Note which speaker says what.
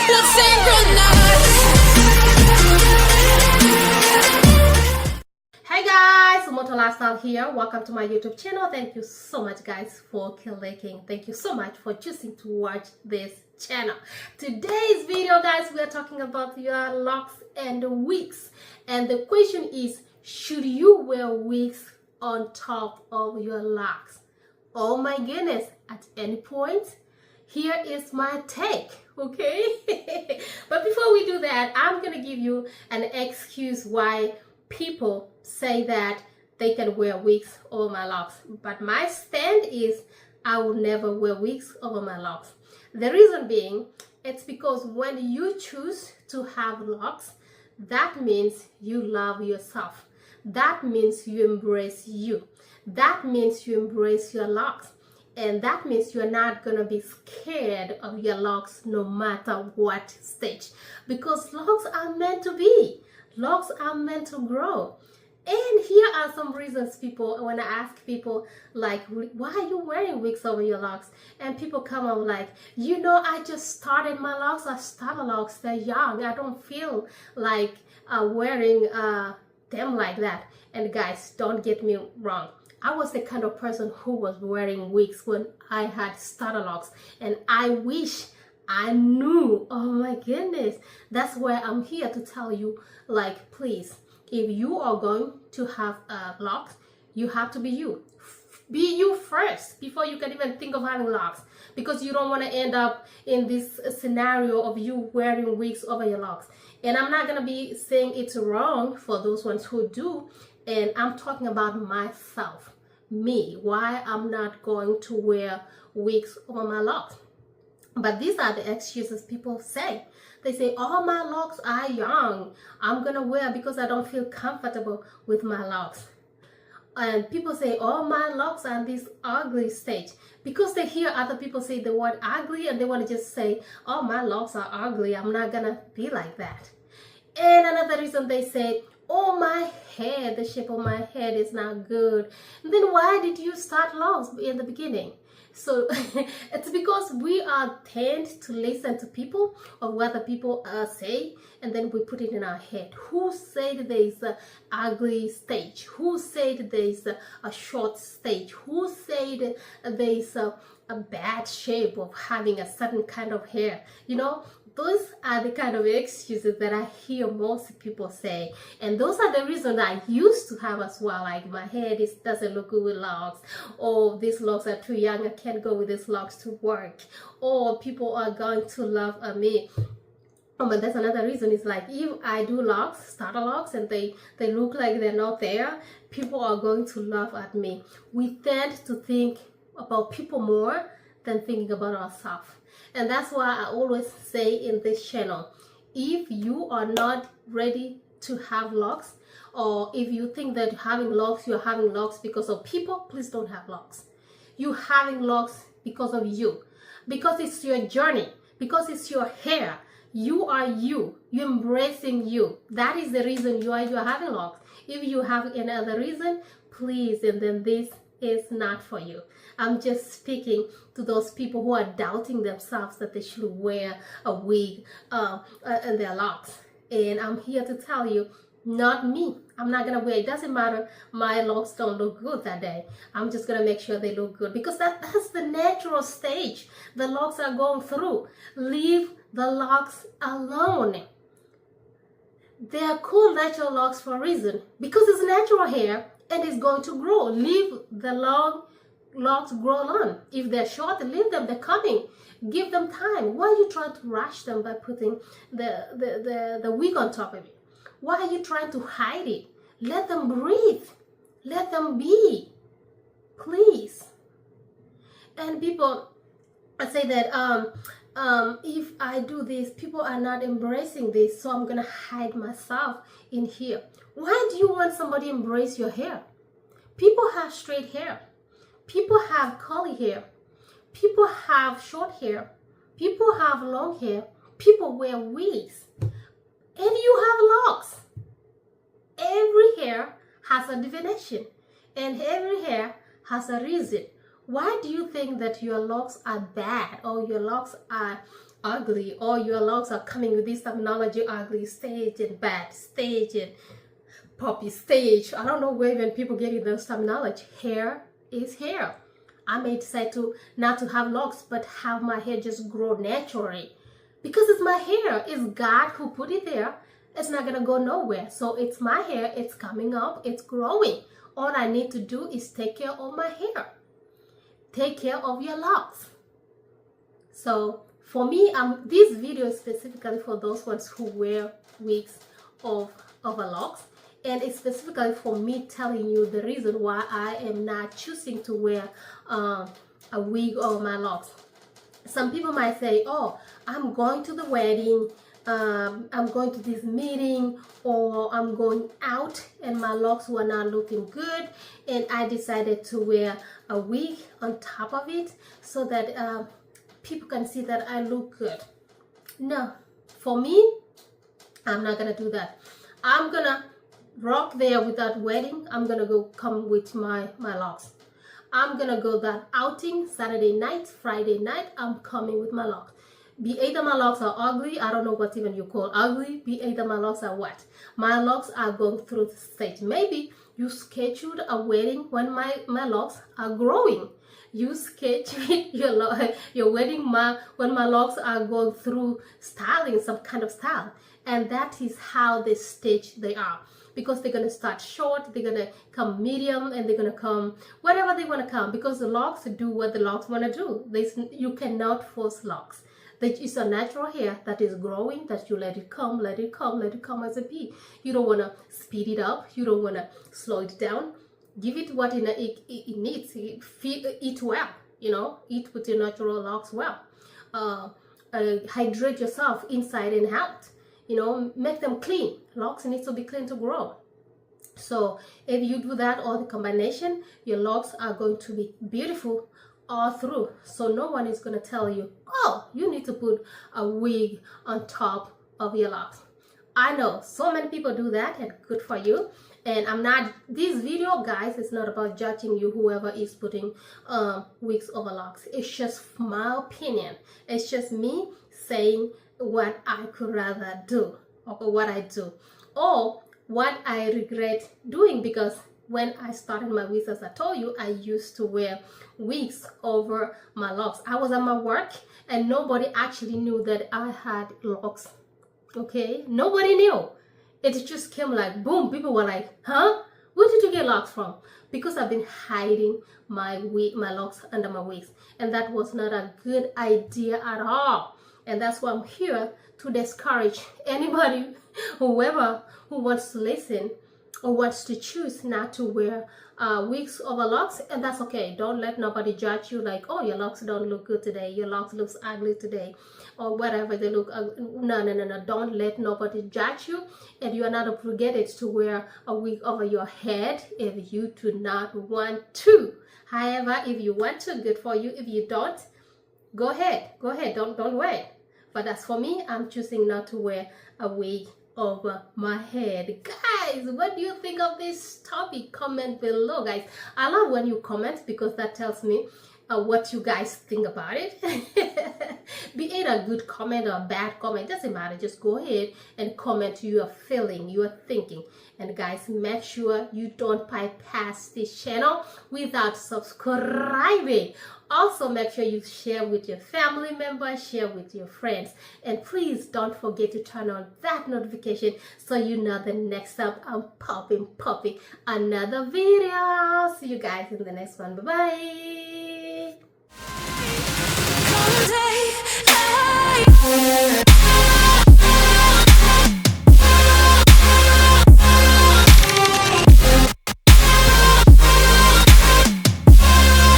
Speaker 1: Hey guys, Naturalhair here. Welcome to my YouTube channel. Thank you so much guys for clicking. Thank you so much for choosing to watch this channel. Today's video guys, we are talking about your locks and wigs. And the question is, should you wear wigs on top of your locks? Oh my goodness, at any point? Here is my take, okay? But before we do that, I'm gonna give you an excuse why people say that they can wear wigs over my locks. But my stand is I will never wear wigs over my locks. The reason being, it's because when you choose to have locks, that means you love yourself. That means you embrace you. That means you embrace your locks. And that means you're not going to be scared of your locks no matter what stage. Because locks are meant to be. Locks are meant to grow. And here are some reasons people, when I ask people like, why are you wearing wigs over your locks? And people come up like, you know, I just started my locks. I started locks, they're young. I don't feel like wearing them like that. And guys, don't get me wrong. I was the kind of person who was wearing wigs when I had starter locks, and I wish I knew. Oh my goodness. That's why I'm here to tell you, like, please, if you are going to have locks, you have to be you. Be you first before you can even think of having locks, because you don't want to end up in this scenario of you wearing wigs over your locks. And I'm not going to be saying it's wrong for those ones who do, and I'm talking about myself. Me, why I'm not going to wear wigs over my locks. But these are the excuses people say. They say, oh, my locks are young, I'm gonna wear because I don't feel comfortable with my locks. And people say, oh, my locks are in this ugly stage, because they hear other people say the word ugly and they want to just say, oh, my locks are ugly, I'm not gonna be like that. And another reason they say, oh, my hair, the shape of my head is not good. And then why did you start locks in the beginning? So it's because we are tend to listen to people or what the people say, and then we put it in our head. Who said there is an ugly stage? Who said there is a short stage? Who said there is a bad shape of having a certain kind of hair? You know, those are the kind of excuses that I hear most people say. And those are the reasons I used to have as well. Like, my hair doesn't look good with locks. Or these locks are too young, I can't go with these locks to work. Or people are going to laugh me. Oh, but that's another reason. It's like, if I do locks, starter locks, and they look like they're not there, people are going to laugh at me. We tend to think about people more than thinking about ourselves. And that's why I always say in this channel, if you are not ready to have locks, or if you think that having locks, you're having locks because of people, please don't have locks. You're having locks because of you, because it's your journey, because it's your hair. You are you. You're embracing you. That is the reason you are having locks. If you have any other reason, please, and then this is not for you. I'm just speaking to those people who are doubting themselves that they should wear a wig and their locks. And I'm here to tell you, not me. I'm not gonna wear it. Doesn't matter, my locks don't look good that day. I'm just gonna make sure they look good, because that's the natural stage the locks are going through. Leave the locks alone. They are called natural locks for a reason, because it's natural hair and it's going to grow. Leave the long locks grow on. If they're short, leave them. They're coming. Give them time. Why are you trying to rush them by putting the wig on top of it? Why are you trying to hide it? Let them breathe. Let them be. Please. And people say that if I do this, people are not embracing this, so I'm gonna hide myself in here. Why do you want somebody to embrace your hair? People have straight hair. People have curly hair. People have short hair. People have long hair. People wear wigs. And you have locks. Every hair has a definition, and every hair has a reason. Why do you think that your locks are bad or your locks are ugly, or your locks are coming with this terminology, ugly stage and bad stage and puppy stage. I don't know where when people get in those terminology. Hair is hair. I may decide to not to have locks, but have my hair just grow naturally. Because it's my hair. It's God who put it there. It's not gonna go nowhere. So it's my hair, it's coming up, it's growing. All I need to do is take care of my hair. Take care of your locks. So for me, this video is specifically for those ones who wear wigs of over locks. And it's specifically for me telling you the reason why I am not choosing to wear a wig over my locks. Some people might say, oh, I'm going to the wedding, I'm going to this meeting, or I'm going out and my locks were not looking good and I decided to wear a wig on top of it so that people can see that I look good. No, for me, I'm not gonna do that. I'm gonna rock there with that wedding. I'm gonna go come with my locks. I'm gonna go that outing Saturday night, Friday night, I'm coming with my locks. Be either my locks are ugly, I don't know what even you call ugly, be either my locks are what. My locks are going through the stage. Maybe you scheduled a wedding when my locks are growing. You scheduled your wedding when my locks are going through styling, some kind of style. And that is how the stage they are. Because they're going to start short, they're going to come medium, and they're going to come whatever they want to come. Because the locks do what the locks want to do. You cannot force locks. It's a natural hair that is growing, that you let it come, let it come, let it come as a bee. You don't want to speed it up. You don't want to slow it down. Give it what it needs. Eat well, eat with your natural locks well. Hydrate yourself inside and out. Make them clean. Locks need to be clean to grow. So if you do that, or the combination, your locks are going to be beautiful all through. So no one is going to tell you, oh, you need to put a wig on top of your locks. I know so many people do that, and good for you. And this video, guys, is not about judging you, whoever is putting wigs over locks. It's just my opinion. It's just me saying what I could rather do, or what I do, or what I regret doing. Because when I started my wigs, as I told you, I used to wear wigs over my locks. I was at my work and nobody actually knew that I had locks. Okay, nobody knew. It just came like boom. People were like, huh, where did you get locks from? Because I've been hiding my locks under my wigs, and that was not a good idea at all. And that's why I'm here to discourage anybody, whoever who wants to listen or wants to choose not to wear wigs over locks. And that's okay. Don't let nobody judge you like, oh, your locks don't look good today, your locks looks ugly today, or whatever they look. No. Don't let nobody judge you. And you are not obligated to wear a wig over your head if you do not want to. However, if you want to, good for you. If you don't, go ahead. Don't wait. But as for me, I'm choosing not to wear a wig over my head. Guys, what do you think of this topic? Comment below, guys. I love when you comment, because that tells me what you guys think about it. Be it a good comment or a bad comment, doesn't matter. Just go ahead and comment your feeling, your thinking. And guys, make sure you don't bypass this channel without subscribing. Also, make sure you share with your family members, share with your friends. And please don't forget to turn on that notification so you know the next time I'm popping another video. See you guys in the next one. Bye-bye.